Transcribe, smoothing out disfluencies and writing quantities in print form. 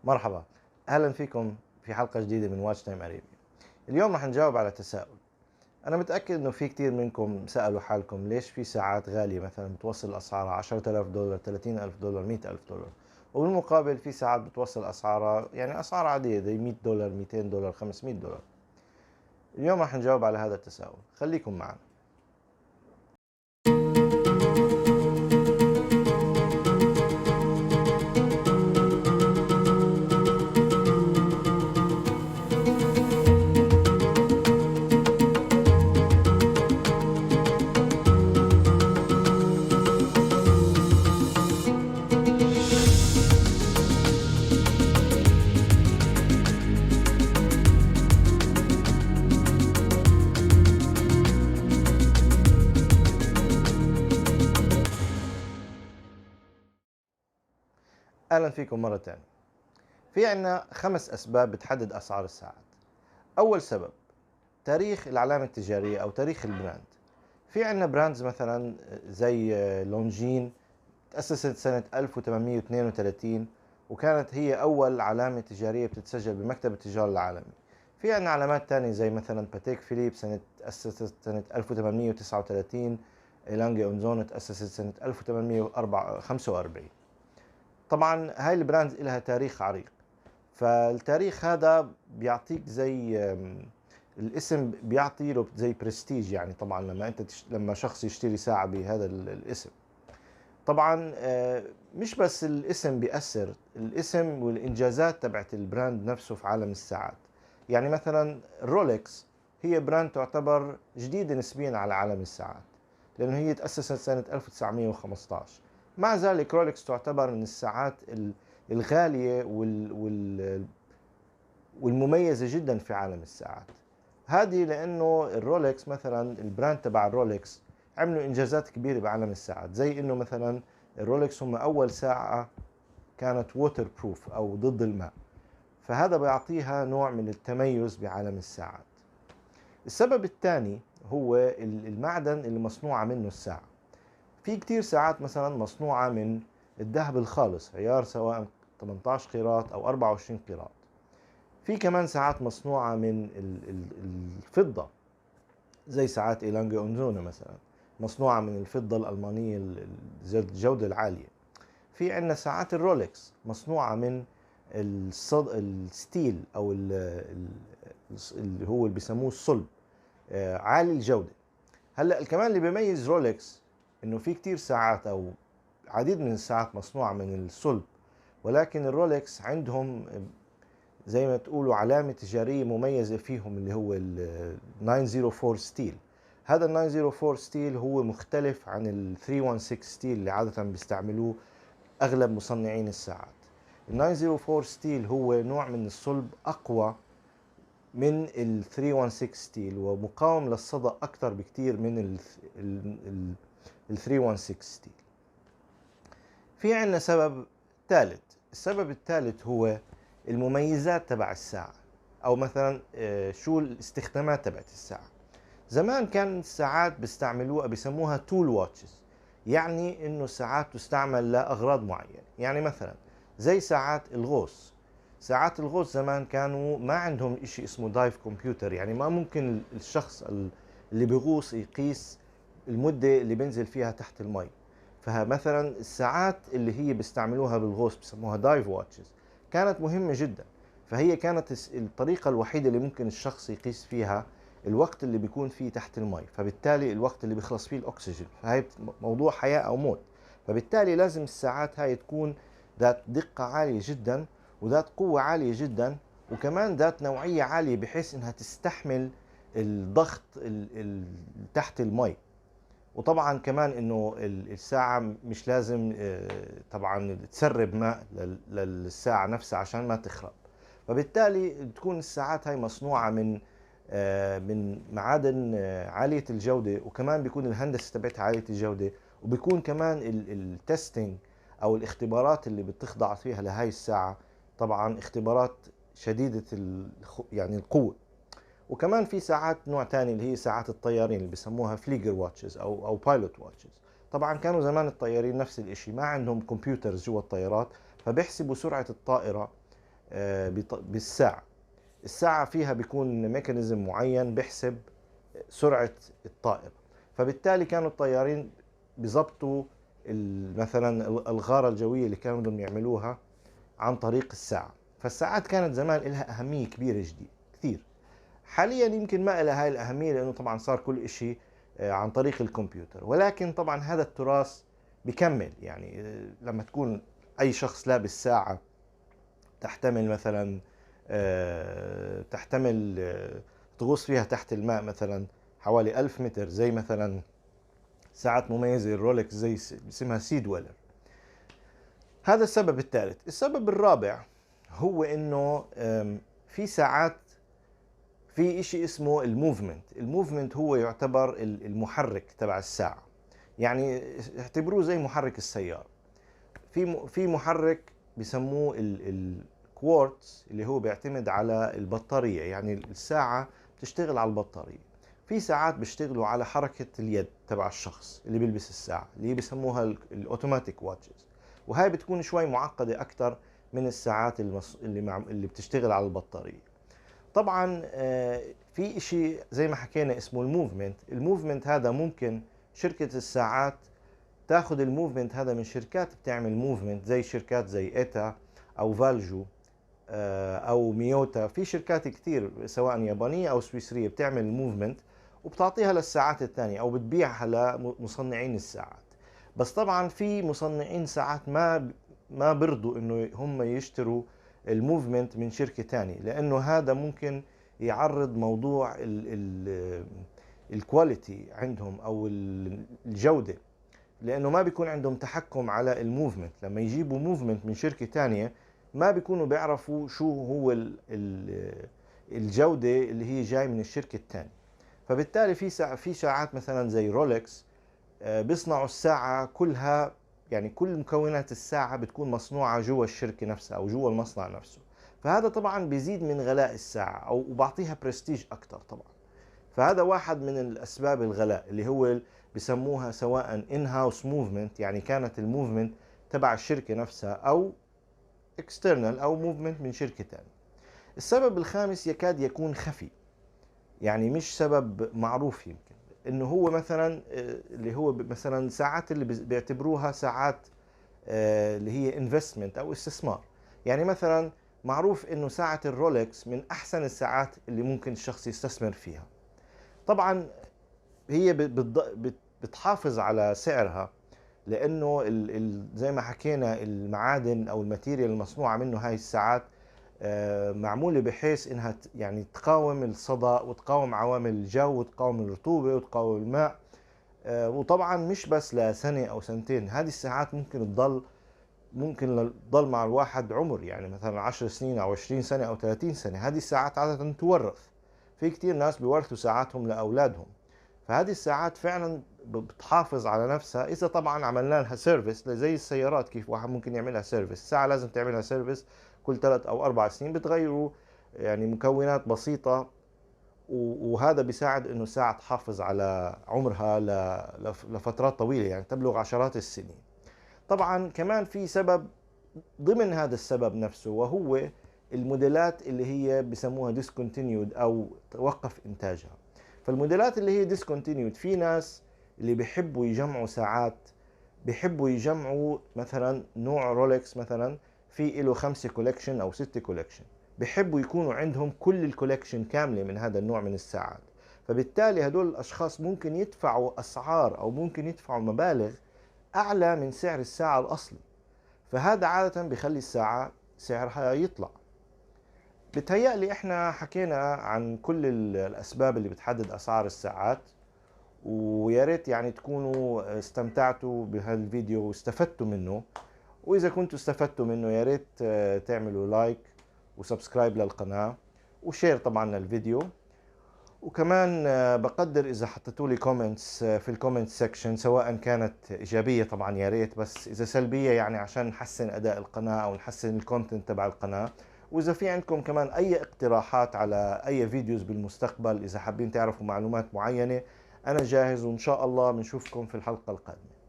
مرحبا، أهلا فيكم في حلقة جديدة من واتش تايم أريبيا. اليوم رح نجاوب على تساؤل. أنا متأكد إنه في كتير منكم سألوا حالكم ليش في ساعات غالية مثلا بتوصل أسعارها 10,000 دولار، 30,000 دولار، 100,000 دولار، وبالمقابل في ساعات بتوصل أسعارها يعني أسعار عادية زي 100 دولار، 200 دولار، 500 دولار. اليوم رح نجاوب على هذا التساؤل، خليكم معنا. أهلا فيكم مرة تانية. في عنا 5 أسباب بتحدد أسعار الساعات. أول سبب تاريخ العلامة التجارية أو تاريخ البراند. في عنا براندز مثلا زي لونجين، تأسست سنة 1832 وكانت هي أول علامة تجارية بتتسجل بمكتب التجارة العالمي. في عنا علامات تانية زي مثلا باتيك فيليب تأسست سنة 1839، إيلانجي أونزون تأسست سنة 1845. طبعا هاي البراندز لها تاريخ عريق، فالتاريخ هذا بيعطيك زي الاسم بيعطي له زي برستيج، يعني طبعا لما انت لما شخص يشتري ساعة بهذا الاسم. طبعا مش بس الاسم بيأثر، الاسم والإنجازات تبعت البراند نفسه في عالم الساعات. يعني مثلا رولكس هي براند تعتبر جديدة نسبيا على عالم الساعات، لأنه هي تأسست سنة 1915. مع ذلك رولكس تعتبر من الساعات الغالية والمميزة جدا في عالم الساعات. هذه لأنه الرولكس مثلا البراند تبع الرولكس عملوا إنجازات كبيرة بعالم الساعات، زي إنه مثلا الرولكس هم أول ساعة كانت ووتر بروف أو ضد الماء، فهذا بيعطيها نوع من التميز بعالم الساعات. السبب الثاني هو المعدن اللي مصنوعة منه الساعة. في كتير ساعات مثلا مصنوعة من الذهب الخالص، عيار سواء 18 قيراط أو 24 قيراط. في كمان ساعات مصنوعة من الفضة، زي ساعات إيلانجي أونزونا مثلا، مصنوعة من الفضة الألمانية ذات الجودة العالية. في عندنا ساعات الرولكس مصنوعة من الستيل أو اللي هو اللي بيسموه الصلب، عالي الجودة. هلا كمان اللي بيميز رولكس انه في كتير ساعات او عديد من الساعات مصنوعة من الصلب، ولكن الرولكس عندهم زي ما تقولوا علامة تجارية مميزة فيهم اللي هو ال 904 ستيل. هذا ال 904 ستيل هو مختلف عن ال 316 ستيل اللي عادة بيستعملوه أغلب مصنعين الساعات. ال 904 ستيل هو نوع من الصلب أقوى من ال 316 ستيل ومقاوم للصدى أكثر بكتير من ال 316 ستيل. في عندنا سبب ثالث. السبب الثالث هو المميزات تبع الساعة، أو مثلا شو الاستخدامات تبعت الساعة. زمان كان الساعات بيستعملوها بيسموها تول واتشز، يعني إنه الساعات تستعمل لأغراض معينة. يعني مثلا زي ساعات الغوص. ساعات الغوص زمان كانوا ما عندهم إشي اسمه دايف كمبيوتر، يعني ما ممكن الشخص اللي بيغوص يقيس المدة اللي بينزل فيها تحت المي. فمثلا الساعات اللي هي بيستعملوها بالغوص بسموها دايف واتشز، كانت مهمة جدا. فهي كانت الطريقة الوحيدة اللي ممكن الشخص يقيس فيها الوقت اللي بيكون فيه تحت المي، فبالتالي الوقت اللي بيخلص فيه الأكسجين، فهي موضوع حياة أو موت. فبالتالي لازم الساعات هاي تكون ذات دقة عالية جدا وذات قوة عالية جدا، وكمان ذات نوعية عالية بحيث انها تستحمل الضغط تحت المي. وطبعا كمان انه الساعة مش لازم طبعا تسرب ماء للساعة نفسها عشان ما تخرب. فبالتالي تكون الساعات هاي مصنوعة من معادن عالية الجودة، وكمان بيكون الهندسة تبعتها عالية الجودة، وبيكون كمان التستنج او الاختبارات اللي بتخضع فيها لهاي الساعة طبعا اختبارات شديدة يعني القوة. وكمان في ساعات نوع تاني اللي هي ساعات الطيارين اللي بسموها فليجر واتشز او بايلوت واتشز. طبعا كانوا زمان الطيارين نفس الاشي، ما عندهم كمبيوترز جوا الطيارات، فبيحسبوا سرعة الطائرة بالساعة. الساعة فيها بيكون ميكانيزم معين بيحسب سرعة الطائرة، فبالتالي كانوا الطيارين بيظبطوا مثلا الغارة الجوية اللي كانوا بدهم يعملوها عن طريق الساعة. فالساعات كانت زمان لها أهمية كبيرة كثير. حاليا يمكن ما لها هاي الأهمية لأنه طبعا صار كل إشي عن طريق الكمبيوتر، ولكن طبعا هذا التراث بكمل. يعني لما تكون أي شخص لابس ساعة تحتمل مثلا تحتمل تغوص فيها تحت الماء مثلا حوالي 1000 متر، زي مثلا ساعات مميزة الرولكس زي اسمها سي دويلر. هذا السبب الثالث. السبب الرابع هو انه في ساعات في اشي اسمه الموفمنت. الموفمنت هو يعتبر المحرك تبع الساعة، يعني اعتبروه زي محرك السيارة. في محرك بسموه الكوارتز اللي هو بيعتمد على البطارية، يعني الساعة بتشتغل على البطارية. في ساعات بيشتغلوا على حركة اليد تبع الشخص اللي بيلبس الساعة، اللي بيسموها الاوتوماتيك واتشز، وهاي بتكون شوي معقدة أكثر من الساعات اللي بتشتغل على البطارية. طبعا في اشي زي ما حكينا اسمه الموفمنت. الموفمنت هذا ممكن شركة الساعات تاخذ الموفمنت هذا من شركات بتعمل موفمنت، زي شركات زي ايتا او فالجو او ميوتا. في شركات كثير سواء يابانية او سويسرية بتعمل الموفمنت وبتعطيها للساعات الثانية او بتبيعها لمصنعين الساعات. بس طبعا في مصنعين ساعات ما برضوا انه هم يشتروا الموفمنت من شركة ثانية، لانه هذا ممكن يعرض موضوع الكواليتي عندهم او الجودة، لانه ما بيكون عندهم تحكم على الموفمنت. لما يجيبوا موفمنت من شركة تانية ما بيكونوا بيعرفوا شو هو الجودة اللي هي جاي من الشركة التانية. فبالتالي في ساعات مثلا زي رولكس بيصنعوا الساعة كلها، يعني كل مكونات الساعة بتكون مصنوعة جوا الشركة نفسها أو جوا المصنع نفسه. فهذا طبعا بيزيد من غلاء الساعة أو وبعطيها برستيج أكتر طبعا. فهذا واحد من الأسباب الغلاء، اللي هو بسموها سواء ان هاوس موفمنت، يعني كانت الموفمنت تبع الشركة نفسها، أو اكسترنال أو موفمنت من شركة ثانية. السبب الخامس يكاد يكون خفي، يعني مش سبب معروف. يمكن انه هو مثلا اللي هو مثلا ساعات اللي بيعتبروها ساعات اللي هي انفستمنت او استثمار. يعني مثلا معروف انه ساعة الرولكس من احسن الساعات اللي ممكن الشخص يستثمر فيها. طبعا هي بتحافظ على سعرها، لانه زي ما حكينا المعادن او الماتيريال المصنوعة منه هاي الساعات معمولة بحيث انها يعني تقاوم الصدأ وتقاوم عوامل الجو وتقاوم الرطوبة وتقاوم الماء. وطبعا مش بس لسنة او سنتين، هذه الساعات ممكن تضل مع الواحد عمر، يعني مثلا 10 سنين او 20 سنة او 30 سنة. هذه الساعات عادة تورث. في كتير ناس بيورثوا ساعاتهم لاولادهم. فهذه الساعات فعلا بتحافظ على نفسها اذا طبعا عملنا لها سيرفيس، زي السيارات كيف واحد ممكن يعملها سيرفيس. الساعة لازم تعملها سيرفيس كل 3 أو 4 سنين، بتغيروا يعني مكونات بسيطة، وهذا بيساعد انه الساعة تحافظ على عمرها لفترات طويلة، يعني تبلغ عشرات السنين. طبعا كمان في سبب ضمن هذا السبب نفسه، وهو الموديلات اللي هي بسموها discontinued او توقف انتاجها. فالموديلات اللي هي discontinued، في ناس اللي بيحبوا يجمعوا ساعات، بيحبوا يجمعوا مثلا نوع رولكس مثلا في له 5 كولكشن او 6 كولكشن، بيحبوا يكونوا عندهم كل الكولكشن كاملة من هذا النوع من الساعات. فبالتالي هدول الاشخاص ممكن يدفعوا اسعار او ممكن يدفعوا مبالغ اعلى من سعر الساعة الاصلي، فهذا عادة بيخلي الساعة سعرها يطلع. بتهيألي احنا حكينا عن كل الاسباب اللي بتحدد اسعار الساعات، ويا ريت يعني تكونوا استمتعتوا بهالفيديو واستفدتوا منه. واذا كنتوا استفدتوا منه يا ريت تعملوا لايك وسبسكرايب للقناة وشير طبعا للفيديو. وكمان بقدر اذا حطيتوا لي كومنتس في الكومنت سيكشن، سواء كانت ايجابيه طبعا يا ريت، بس اذا سلبيه يعني عشان نحسن اداء القناه او نحسن الكونتنت تبع القناه. واذا في عندكم كمان اي اقتراحات على اي فيديوز بالمستقبل، اذا حابين تعرفوا معلومات معينه، انا جاهز، وان شاء الله بنشوفكم في الحلقه القادمه.